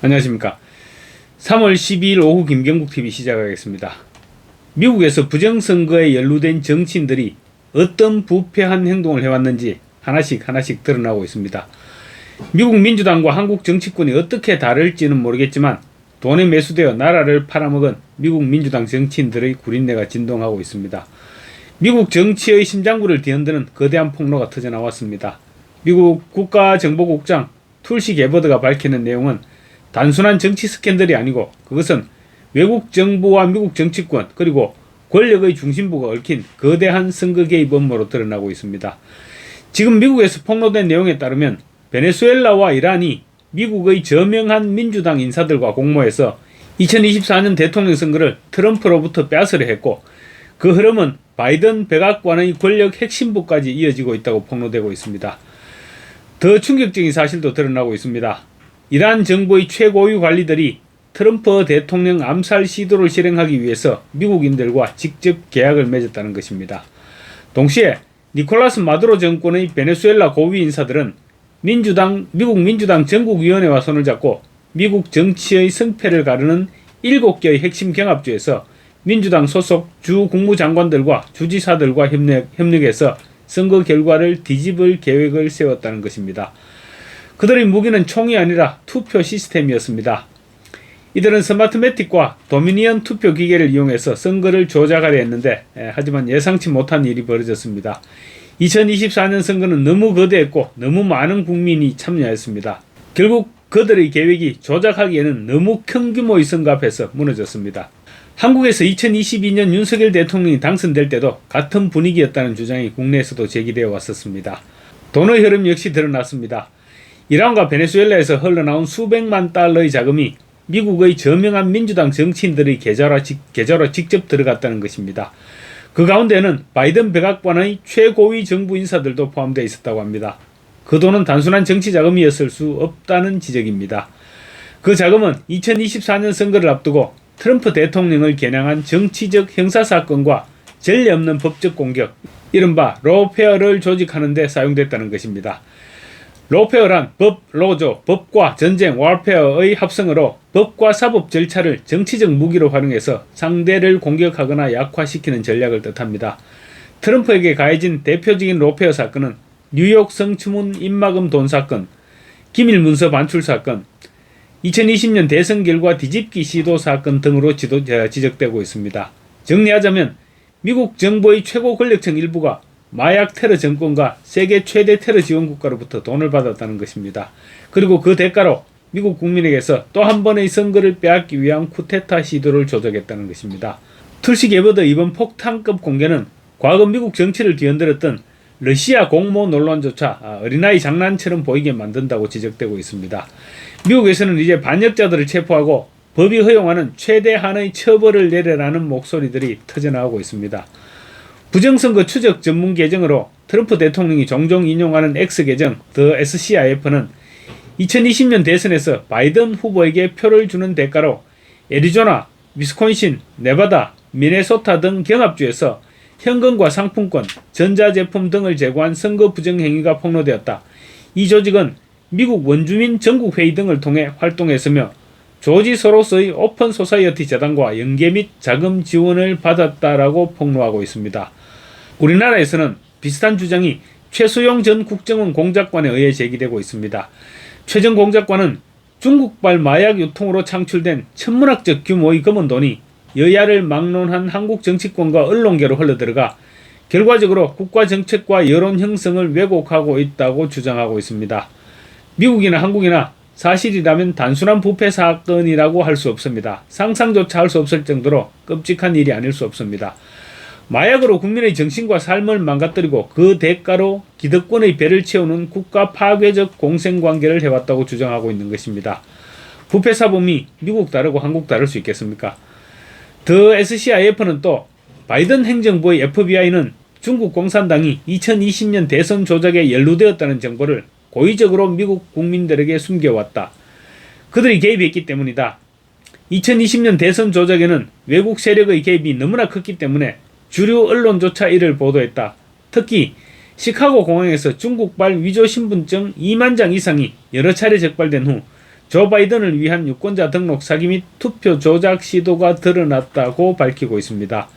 안녕하십니까. 3월 12일 오후 김경국TV 시작하겠습니다. 미국에서 부정선거에 연루된 정치인들이 어떤 부패한 행동을 해왔는지 하나씩 드러나고 있습니다. 미국 민주당과 한국 정치권이 어떻게 다를지는 모르겠지만 돈에 매수되어 나라를 팔아먹은 미국 민주당 정치인들의 구린내가 진동하고 있습니다. 미국 정치의 심장부를 뒤흔드는 거대한 폭로가 터져나왔습니다. 미국 국가정보국장 툴시 게버드가 밝히는 내용은 단순한 정치 스캔들이 아니고 그것은 외국 정부와 미국 정치권 그리고 권력의 중심부가 얽힌 거대한 선거 개입 업무로 드러나고 있습니다. 지금 미국에서 폭로된 내용에 따르면 베네수엘라와 이란이 미국의 저명한 민주당 인사들과 공모해서 2024년 대통령 선거를 트럼프로부터 빼앗으려 했고 그 흐름은 바이든 백악관의 권력 핵심부까지 이어지고 있다고 폭로되고 있습니다. 더 충격적인 사실도 드러나고 있습니다. 이란 정부의 최고위 관리들이 트럼프 대통령 암살 시도를 실행하기 위해서 미국인들과 직접 계약을 맺었다는 것입니다. 동시에 니콜라스 마두로 정권의 베네수엘라 고위 인사들은 미국 민주당 전국위원회와 손을 잡고 미국 정치의 승패를 가르는 7개의 핵심 경합주에서 민주당 소속 주 국무장관들과 주지사들과 협력해서 선거 결과를 뒤집을 계획을 세웠다는 것입니다. 그들의 무기는 총이 아니라 투표 시스템이었습니다. 이들은 스마트매틱과 도미니언 투표 기계를 이용해서 선거를 조작하려 했는데 하지만 예상치 못한 일이 벌어졌습니다. 2024년 선거는 너무 거대했고 너무 많은 국민이 참여했습니다. 결국 그들의 계획이 조작하기에는 너무 큰 규모의 선거 앞에서 무너졌습니다. 한국에서 2022년 윤석열 대통령이 당선될 때도 같은 분위기였다는 주장이 국내에서도 제기되어 왔었습니다. 돈의 흐름 역시 드러났습니다. 이란과 베네수엘라에서 흘러나온 수백만 달러의 자금이 미국의 저명한 민주당 정치인들의 계좌로 직접 들어갔다는 것입니다. 그 가운데는 바이든 백악관의 최고위 정부 인사들도 포함되어 있었다고 합니다. 그 돈은 단순한 정치 자금이었을 수 없다는 지적입니다. 그 자금은 2024년 선거를 앞두고 트럼프 대통령을 겨냥한 정치적 형사사건과 전례 없는 법적 공격, 이른바 로페어를 조직하는 데 사용됐다는 것입니다. 로페어란 로조, 법과 전쟁, warfare의 합성어로 법과 사법 절차를 정치적 무기로 활용해서 상대를 공격하거나 약화시키는 전략을 뜻합니다. 트럼프에게 가해진 대표적인 로페어 사건은 뉴욕 성추문 입막음 돈 사건, 기밀문서 반출 사건, 2020년 대선 결과 뒤집기 시도 사건 등으로 지적되고 있습니다. 정리하자면 미국 정부의 최고 권력층 일부가 마약 테러 정권과 세계 최대 테러 지원 국가로부터 돈을 받았다는 것입니다. 그리고 그 대가로 미국 국민에게서 또 한 번의 선거를 빼앗기 위한 쿠데타 시도를 조작했다는 것입니다. 툴시 게버드 이번 폭탄급 공개는 과거 미국 정치를 뒤흔들었던 러시아 공모 논란조차 어린아이 장난처럼 보이게 만든다고 지적되고 있습니다. 미국에서는 이제 반역자들을 체포하고 법이 허용하는 최대한의 처벌을 내려라는 목소리들이 터져나오고 있습니다. 부정선거 추적 전문 계정으로 트럼프 대통령이 종종 인용하는 X계정 The SCIF는 2020년 대선에서 바이든 후보에게 표를 주는 대가로 애리조나, 위스콘신, 네바다, 미네소타 등 경합주에서 현금과 상품권, 전자제품 등을 제공한 선거 부정 행위가 폭로되었다. 이 조직은 미국 원주민 전국회의 등을 통해 활동했으며 조지 소로스의 오픈 소사이어티 재단과 연계 및 자금 지원을 받았다라고 폭로하고 있습니다. 우리나라에서는 비슷한 주장이 최수용 전 국정원 공작관에 의해 제기되고 있습니다. 최 전 공작관은 중국발 마약 유통으로 창출된 천문학적 규모의 검은 돈이 여야를 막론한 한국 정치권과 언론계로 흘러들어가 결과적으로 국가 정책과 여론 형성을 왜곡하고 있다고 주장하고 있습니다. 미국이나 한국이나 사실이라면 단순한 부패 사건이라고 할 수 없습니다. 상상조차 할 수 없을 정도로 끔찍한 일이 아닐 수 없습니다. 마약으로 국민의 정신과 삶을 망가뜨리고 그 대가로 기득권의 배를 채우는 국가 파괴적 공생관계를 해왔다고 주장하고 있는 것입니다. 부패 사범이 미국 다르고 한국 다를 수 있겠습니까? 더 SCIF는 또 바이든 행정부의 FBI는 중국 공산당이 2020년 대선 조작에 연루되었다는 정보를 고의적으로 미국 국민들에게 숨겨왔다. 그들이 개입했기 때문이다. 2020년 대선 조작에는 외국 세력의 개입이 너무나 컸기 때문에 주류 언론조차 이를 보도했다. 특히 시카고 공항에서 중국발 위조 신분증 2만 장 이상이 여러 차례 적발된 후 조 바이든을 위한 유권자 등록 사기 및 투표 조작 시도가 드러났다고 밝히고 있습니다.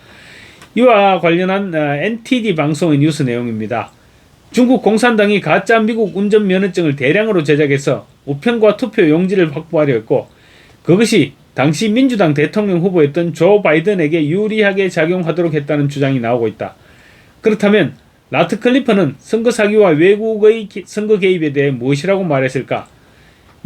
이와 관련한 NTD 방송의 뉴스 내용입니다. 중국 공산당이 가짜 미국 운전면허증을 대량으로 제작해서 우편과 투표 용지를 확보하려 했고, 그것이 당시 민주당 대통령 후보였던 조 바이든에게 유리하게 작용하도록 했다는 주장이 나오고 있다. 그렇다면 라트클리프는 선거 사기와 외국의 선거 개입에 대해 무엇이라고 말했을까?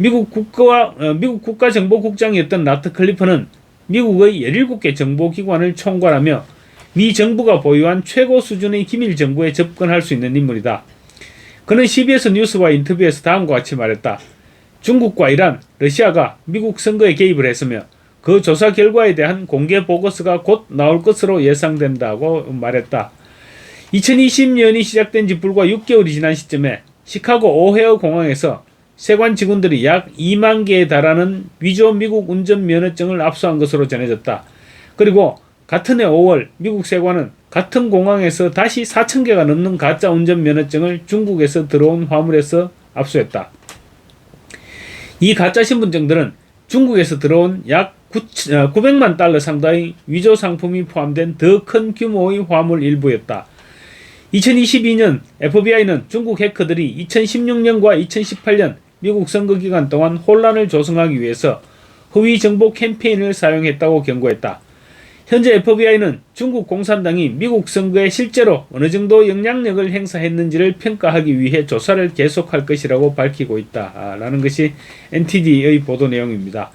미국 국가정보국장이었던 라트클리프는 미국의 17개 정보기관을 총괄하며 미 정부가 보유한 최고 수준의 기밀 정보에 접근할 수 있는 인물이다. 그는 CBS 뉴스와 인터뷰에서 다음과 같이 말했다. 중국과 이란, 러시아가 미국 선거에 개입을 했으며 그 조사 결과에 대한 공개 보고서가 곧 나올 것으로 예상된다고 말했다. 2020년이 시작된 지 불과 6개월이 지난 시점에 시카고 오헤어 공항에서 세관 직원들이 약 2만 개에 달하는 위조 미국 운전면허증을 압수한 것으로 전해졌다. 그리고 같은 해 5월 미국 세관은 같은 공항에서 다시 4,000개가 넘는 가짜 운전면허증을 중국에서 들어온 화물에서 압수했다. 이 가짜 신분증들은 중국에서 들어온 약 900만 달러 상당의 위조 상품이 포함된 더 큰 규모의 화물 일부였다. 2022년 FBI는 중국 해커들이 2016년과 2018년 미국 선거 기간 동안 혼란을 조성하기 위해서 허위 정보 캠페인을 사용했다고 경고했다. 현재 FBI는 중국 공산당이 미국 선거에 실제로 어느 정도 영향력을 행사했는지를 평가하기 위해 조사를 계속할 것이라고 밝히고 있다라는 것이 NTD의 보도 내용입니다.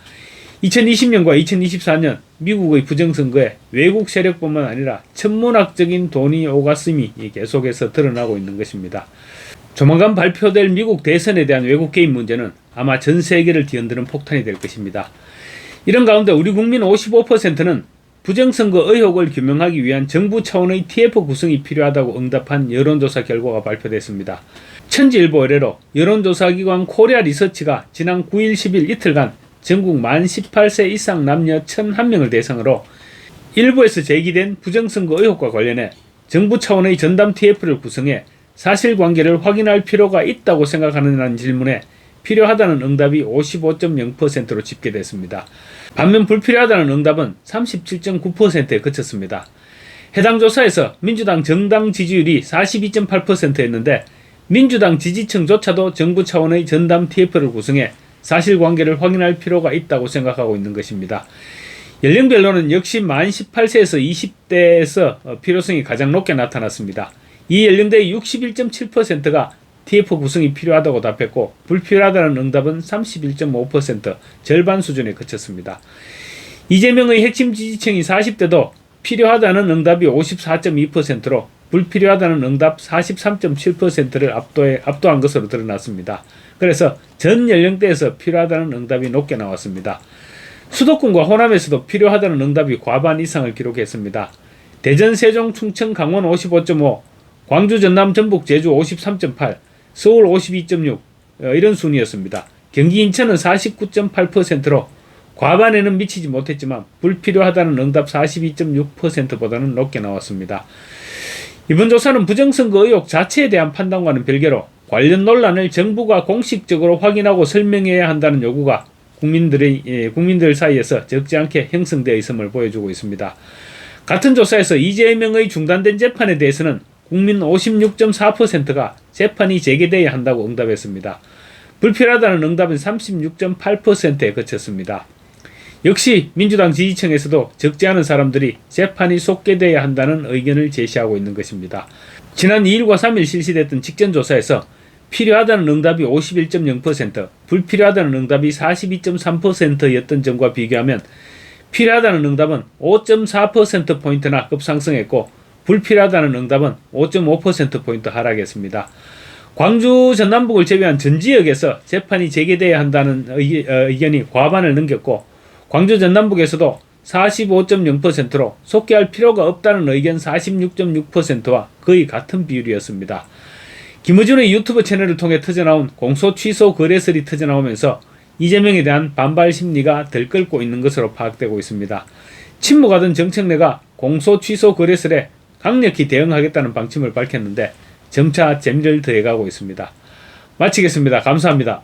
2020년과 2024년 미국의 부정선거에 외국 세력뿐만 아니라 천문학적인 돈이 오갔음이 계속해서 드러나고 있는 것입니다. 조만간 발표될 미국 대선에 대한 외국 개입 문제는 아마 전 세계를 뒤흔드는 폭탄이 될 것입니다. 이런 가운데 우리 국민 55%는 부정선거 의혹을 규명하기 위한 정부 차원의 TF 구성이 필요하다고 응답한 여론조사 결과가 발표됐습니다. 천지일보 의뢰로 여론조사기관 코리아 리서치가 지난 9일 10일 이틀간 전국 만 18세 이상 남녀 1,001명을 대상으로 일부에서 제기된 부정선거 의혹과 관련해 정부 차원의 전담 TF를 구성해 사실관계를 확인할 필요가 있다고 생각하느냐는 질문에 필요하다는 응답이 55.0%로 집계됐습니다. 반면 불필요하다는 응답은 37.9%에 그쳤습니다. 해당 조사에서 민주당 정당 지지율이 42.8%였는데 민주당 지지층조차도 정부 차원의 전담 TF를 구성해 사실관계를 확인할 필요가 있다고 생각하고 있는 것입니다. 연령별로는 역시 만 18세에서 20대에서 필요성이 가장 높게 나타났습니다. 이 연령대의 61.7%가 TF 구성이 필요하다고 답했고 불필요하다는 응답은 31.5%, 절반 수준에 그쳤습니다. 이재명의 핵심 지지층인 40대도 필요하다는 응답이 54.2%로 불필요하다는 응답 43.7%를 압도한 것으로 드러났습니다. 그래서 전 연령대에서 필요하다는 응답이 높게 나왔습니다. 수도권과 호남에서도 필요하다는 응답이 과반 이상을 기록했습니다. 대전, 세종, 충청, 강원 55.5, 광주, 전남, 전북, 제주 53.8, 서울 52.6 이런 순이었습니다. 경기, 인천은 49.8%로 과반에는 미치지 못했지만 불필요하다는 응답 42.6%보다는 높게 나왔습니다. 이번 조사는 부정선거 의혹 자체에 대한 판단과는 별개로 관련 논란을 정부가 공식적으로 확인하고 설명해야 한다는 요구가 국민들 사이에서 적지 않게 형성되어 있음을 보여주고 있습니다. 같은 조사에서 이재명의 중단된 재판에 대해서는 국민 56.4%가 재판이 재개되어야 한다고 응답했습니다. 불필요하다는 응답은 36.8%에 그쳤습니다. 역시 민주당 지지층에서도 적지 않은 사람들이 재판이 속개되어야 한다는 의견을 제시하고 있는 것입니다. 지난 2일과 3일 실시됐던 직전조사에서 필요하다는 응답이 51.0%, 불필요하다는 응답이 42.3%였던 점과 비교하면 필요하다는 응답은 5.4%포인트나 급상승했고 불필요하다는 응답은 5.5%포인트 하락했습니다. 광주 전남북을 제외한 전 지역에서 재판이 재개되어야 한다는 의견이 과반을 넘겼고 광주 전남북에서도 45.0%로 속개할 필요가 없다는 의견 46.6%와 거의 같은 비율이었습니다. 김어준의 유튜브 채널을 통해 터져나온 공소 취소 거래설이 터져나오면서 이재명에 대한 반발 심리가 들끓고 있는 것으로 파악되고 있습니다. 침묵하던 정청래가 공소 취소 거래설에 강력히 대응하겠다는 방침을 밝혔는데 점차 재미를 더해가고 있습니다. 마치겠습니다. 감사합니다.